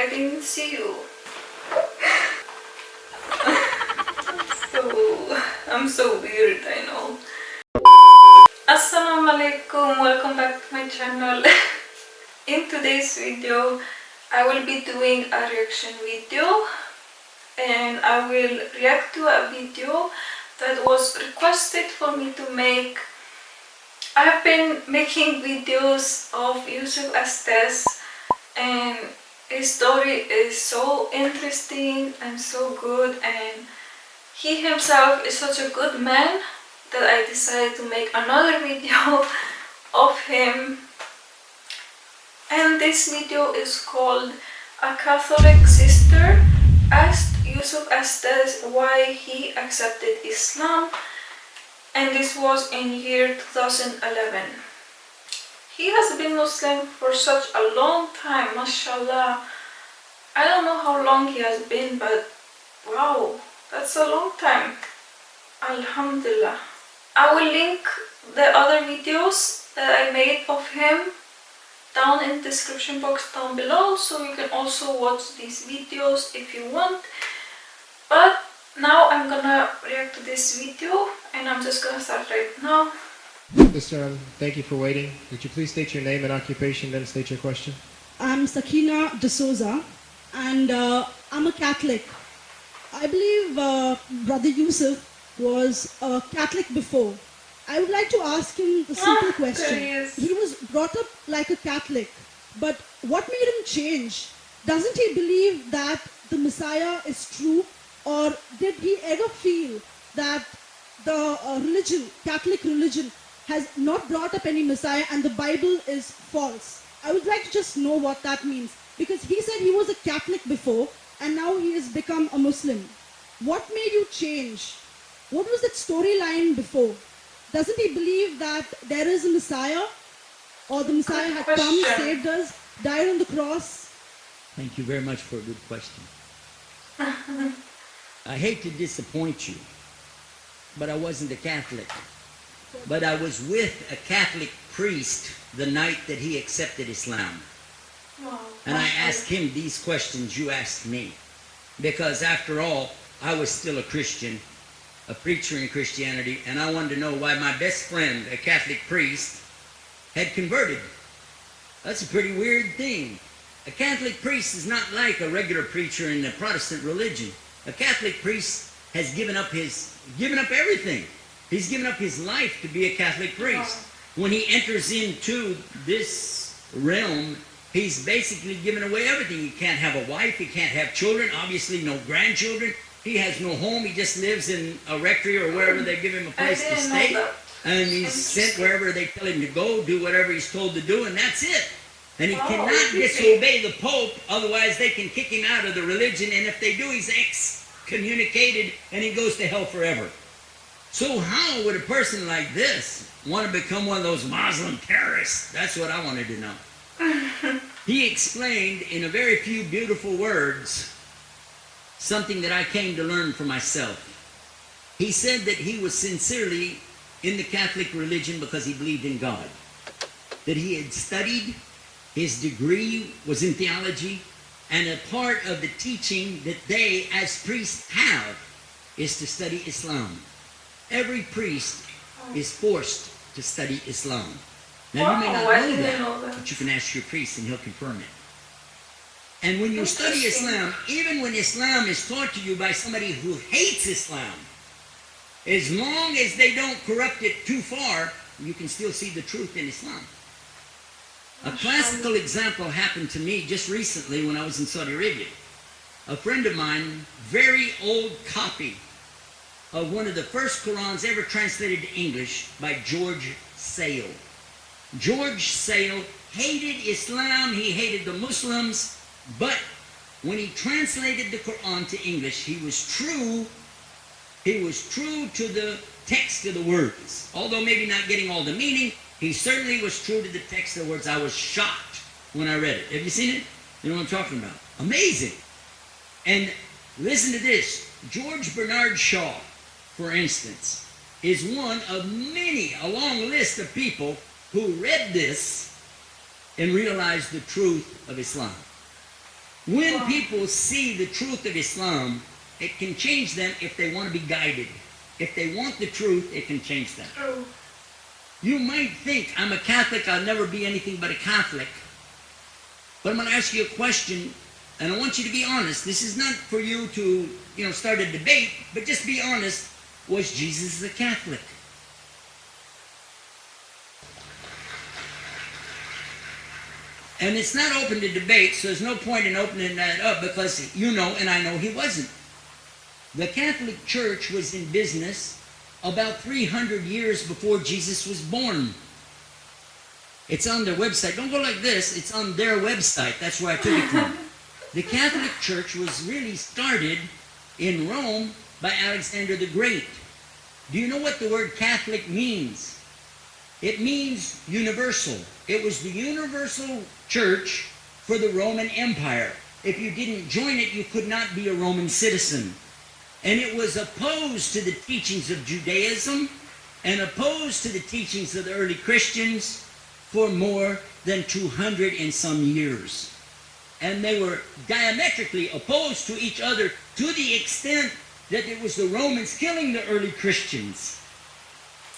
I didn't see you. I'm so weird, I know. Assalamu alaikum, welcome back to my channel. In today's video, I will be doing a reaction video, and I will react to a video that was requested for me to make. I have been making videos of Yusuf Estes, and his story is so interesting and so good, and he himself is such a good man that I decided to make another video of him. And this video is called "A Catholic Sister Asked Yusuf Estes Why He Accepted Islam," and this was in year 2011. He has been Muslim for such a long time, mashallah. I don't know how long he has been, but wow, that's a long time. Alhamdulillah. I will link the other videos that I made of him down in the description box down below, so you can also watch these videos if you want. But now I'm gonna react to this video, and I'm just gonna start right now. Sister, thank you for waiting. Would you please state your name and occupation, then state your question? I'm Sakina D'Souza, and I'm a Catholic. I believe Brother Yusuf was a Catholic before. I would like to ask him the simple question. He was brought up like a Catholic, but what made him change? Doesn't he believe that the Messiah is true, or did he ever feel that the Catholic religion, has not brought up any Messiah and the Bible is false? I would like to just know what that means, because he said he was a Catholic before and now he has become a Muslim. What made you change? What was that storyline before? Doesn't he believe that there is a Messiah, or the Messiah had come, saved us, died on the cross? Thank you very much for a good question. I hate to disappoint you, but I wasn't a Catholic. But I was with a Catholic priest the night that he accepted Islam. Wow. And I asked him these questions you asked me. Because after all, I was still a Christian, a preacher in Christianity, and I wanted to know why my best friend, a Catholic priest, had converted. That's a pretty weird thing. A Catholic priest is not like a regular preacher in the Protestant religion. A Catholic priest has given up everything. He's given up his life to be a Catholic priest. When he enters into this realm, he's basically given away everything. He can't have a wife, he can't have children, obviously no grandchildren. He has no home, he just lives in a rectory or wherever they give him a place to stay. And he's sent wherever they tell him to go, do whatever he's told to do, and that's it. And he cannot disobey the Pope, otherwise they can kick him out of the religion, and if they do, he's excommunicated and he goes to hell forever. So how would a person like this want to become one of those Muslim terrorists? That's what I wanted to know. He explained in a very few beautiful words something that I came to learn for myself. He said that he was sincerely in the Catholic religion because he believed in God. That he had studied, his degree was in theology, and a part of the teaching that they as priests have is to study Islam. Every priest is forced to study Islam. Now you may not know that, but you can ask your priest and he'll confirm it. And when you study Islam, even when Islam is taught to you by somebody who hates Islam, as long as they don't corrupt it too far, you can still see the truth in Islam. A classical example happened to me just recently when I was in Saudi Arabia. A friend of mine, very old copy of one of the first Qurans ever translated to English by George Sale. George Sale hated Islam, he hated the Muslims, but when he translated the Quran to English, he was true to the text of the words. Although maybe not getting all the meaning, he certainly was true to the text of the words. I was shocked when I read it. Have you seen it? You know what I'm talking about? Amazing. And listen to this. George Bernard Shaw, for instance, is one of many, a long list of people who read this and realized the truth of Islam. When Wow. people see the truth of Islam, it can change them if they want to be guided. If they want the truth, it can change them. True. You might think, I'm a Catholic, I'll never be anything but a Catholic. But I'm going to ask you a question, and I want you to be honest. This is not for you to, start a debate, but just be honest. Was Jesus a Catholic? And it's not open to debate, so there's no point in opening that up, because you know and I know he wasn't. The Catholic Church was in business about 300 years before Jesus was born. It's on their website. Don't go like this. It's on their website. That's where I took it from. The Catholic Church was really started in Rome by Alexander the Great. Do you know what the word Catholic means? It means universal. It was the universal church for the Roman Empire. If you didn't join it, you could not be a Roman citizen. And it was opposed to the teachings of Judaism and opposed to the teachings of the early Christians for more than 200 and some years. And they were diametrically opposed to each other to the extent that it was the Romans killing the early Christians.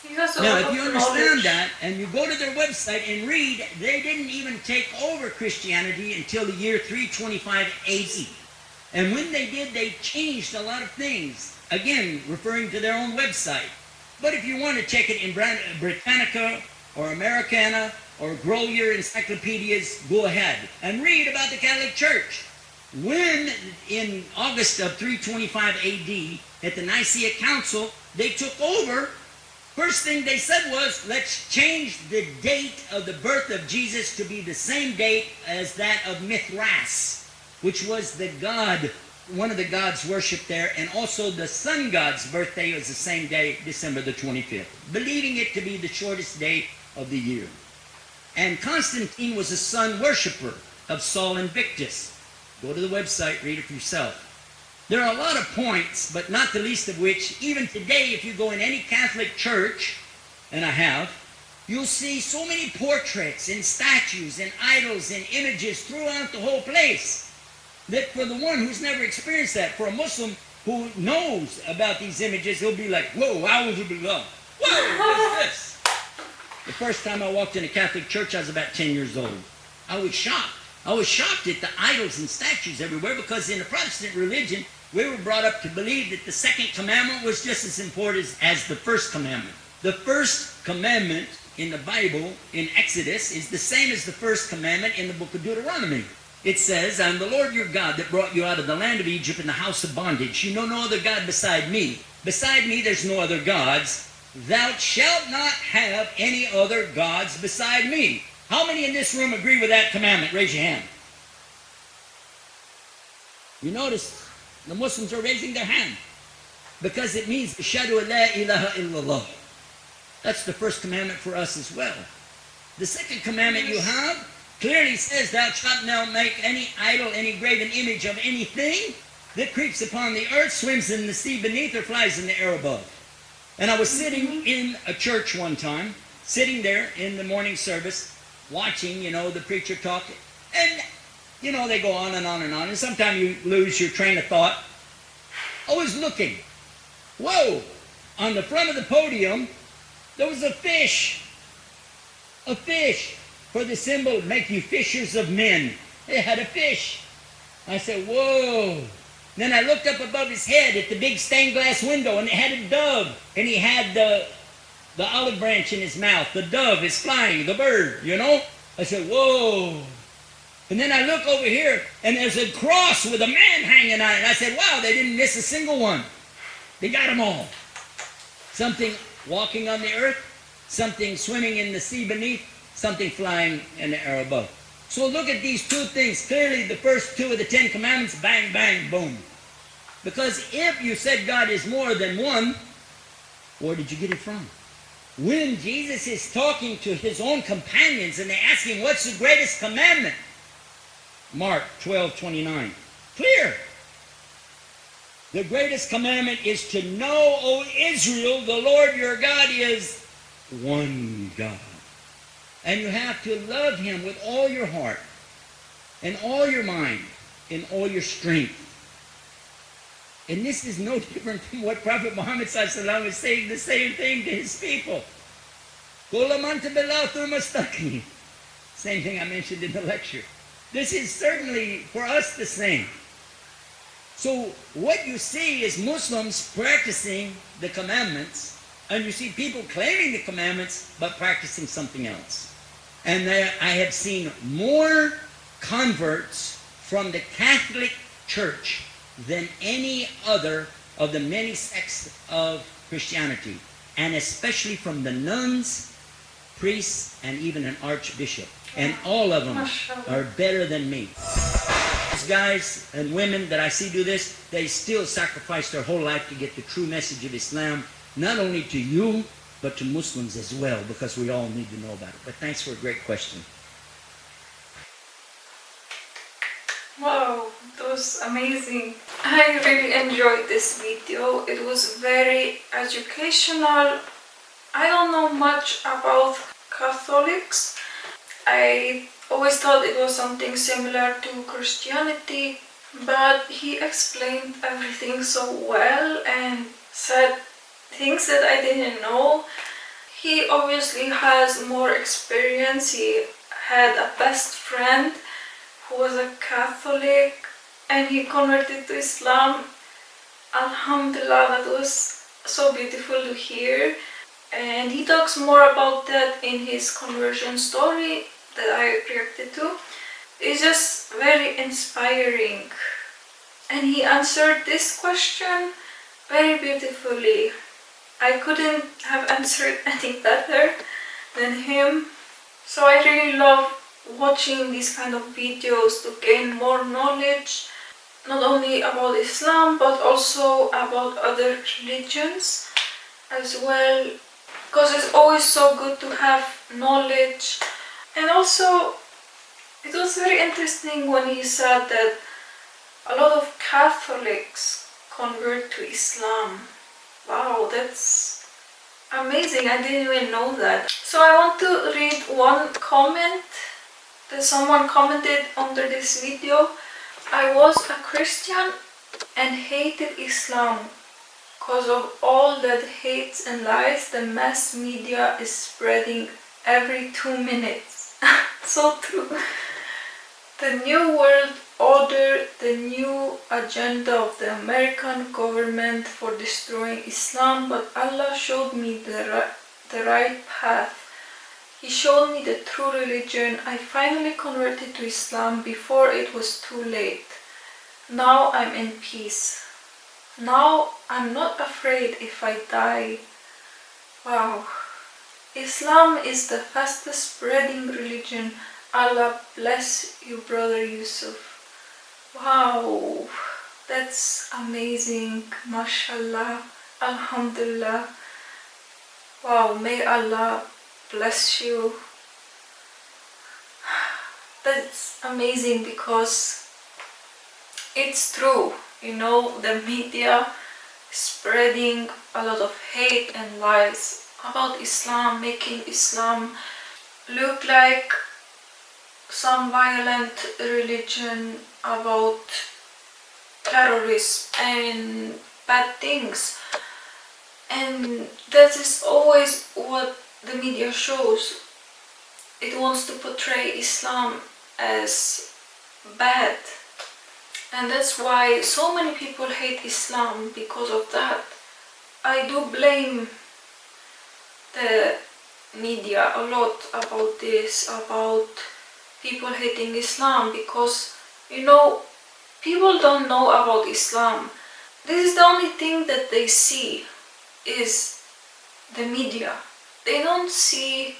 He has a Now, lot if of you understand knowledge. that, and you go to their website and read, they didn't even take over Christianity until the year 325 AD. And when they did, they changed a lot of things. Again, referring to their own website. But if you want to check it in Britannica or Americana or grow your encyclopedias, go ahead and read about the Catholic Church. When in August of 325 AD at the Nicaea Council, they took over, first thing they said was, let's change the date of the birth of Jesus to be the same date as that of Mithras, which was the god, one of the gods worshipped there, and also the sun god's birthday was the same day, December the 25th, believing it to be the shortest day of the year. And Constantine was a sun worshiper of Sol Invictus. Go to the website, read it for yourself. There are a lot of points, but not the least of which, even today, if you go in any Catholic church, and I have, you'll see so many portraits and statues and idols and images throughout the whole place, that for the one who's never experienced that, for a Muslim who knows about these images, he'll be like, whoa, how would you be loved? Whoa, what's this? The first time I walked in a Catholic church, I was about 10 years old. I was shocked. I was shocked at the idols and statues everywhere, because in the Protestant religion, we were brought up to believe that the second commandment was just as important as the first commandment. The first commandment in the Bible, in Exodus, is the same as the first commandment in the book of Deuteronomy. It says, I am the Lord your God that brought you out of the land of Egypt in the house of bondage. You know no other God beside me. Beside me there's no other gods. Thou shalt not have any other gods beside me. How many in this room agree with that commandment? Raise your hand. You notice the Muslims are raising their hand because it means Ashhadu an la ilaha illallah. That's the first commandment for us as well. The second commandment you have clearly says, thou shalt not make any idol, any graven image of anything that creeps upon the earth, swims in the sea beneath, or flies in the air above. And I was sitting in a church one time, sitting there in the morning service, watching, the preacher talk, and, they go on and on and on, and sometimes you lose your train of thought. I was looking. Whoa! On the front of the podium, there was a fish. A fish. For the symbol, make you fishers of men. It had a fish. I said, whoa. Then I looked up above his head at the big stained glass window, and it had a dove. And he had the olive branch in his mouth. The dove is flying, the bird, I said, whoa. And then I look over here, and there's a cross with a man hanging on it. I said, wow, they didn't miss a single one. They got them all. Something walking on the earth, something swimming in the sea beneath, something flying in the air above. So look at these two things. Clearly the first two of the 10 commandments, bang, bang, boom. Because if you said God is more than one, where did you get it from? When Jesus is talking to his own companions and they ask him, what's the greatest commandment? Mark 12:29. Clear. The greatest commandment is to know, O Israel, the Lord your God is one God. And you have to love him with all your heart and all your mind in all your strength. And this is no different from what Prophet Muhammad ﷺ is saying the same thing to his people. Same thing I mentioned in the lecture. This is certainly for us the same. So what you see is Muslims practicing the commandments, and you see people claiming the commandments but practicing something else. And I have seen more converts from the Catholic Church than any other of the many sects of Christianity, and especially from the nuns, priests, and even an archbishop. And all of them are better than me. These guys and women that I see do this, they still sacrifice their whole life to get the true message of Islam, not only to you, but to Muslims as well, because we all need to know about it. But thanks for a great question. Wow, that was amazing. I really enjoyed this video. It was very educational. I don't know much about Catholics. I always thought it was something similar to Christianity, but he explained everything so well and said things that I didn't know. He obviously has more experience. He had a best friend who was a Catholic and he converted to Islam. Alhamdulillah, that was so beautiful to hear. And he talks more about that in his conversion story that I reacted to. It's just very inspiring. And he answered this question very beautifully. I couldn't have answered any better than him. So I really love watching these kind of videos to gain more knowledge, not only about Islam but also about other religions as well, because it's always so good to have knowledge. And also it was very interesting when he said that a lot of Catholics convert to Islam. Wow, that's amazing. I didn't even know that. So I want to read one comment that someone commented under this video. I was a Christian and hated Islam because of all that hate and lies the mass media is spreading every 2 minutes. So true. The new world order, the new agenda of the American government for destroying Islam, but Allah showed me the right path. He showed me the true religion. I finally converted to Islam before it was too late. Now I'm in peace. Now I'm not afraid if I die. Wow. Islam is the fastest spreading religion. Allah bless you, Brother Yusuf. Wow. That's amazing. MashaAllah. Alhamdulillah. Wow. May Allah bless you. That's amazing because it's true, you know, the media spreading a lot of hate and lies about Islam, making Islam look like some violent religion about terrorism and bad things. And that is always what the media shows. It wants to portray Islam as bad. And that's why so many people hate Islam, because of that. I do blame the media a lot about this, about people hating Islam, because, you know, people don't know about Islam. This is the only thing that they see is the media. They don't see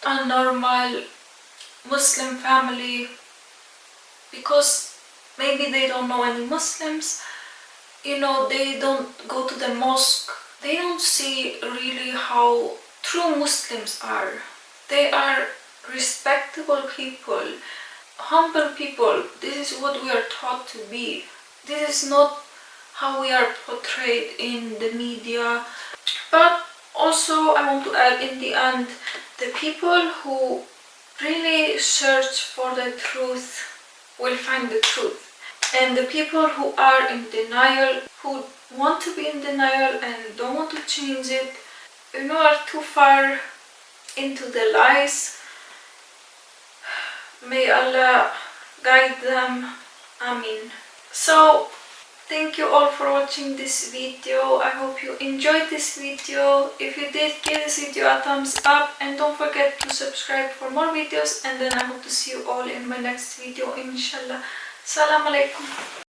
a normal Muslim family because maybe they don't know any Muslims, you know, they don't go to the mosque. They don't see really how true Muslims are. They are respectable people, humble people. This is what we are taught to be. This is not how we are portrayed in the media. But also I want to add, in the end, the people who really search for the truth will find the truth. And the people who are in denial, who want to be in denial and don't want to change it, are too far into the lies. May Allah guide them. Amin. So, thank you all for watching this video. I hope you enjoyed this video. If you did, give this video a thumbs up and don't forget to subscribe for more videos, and then I hope to see you all in my next video, inshallah. Assalamu alaikum.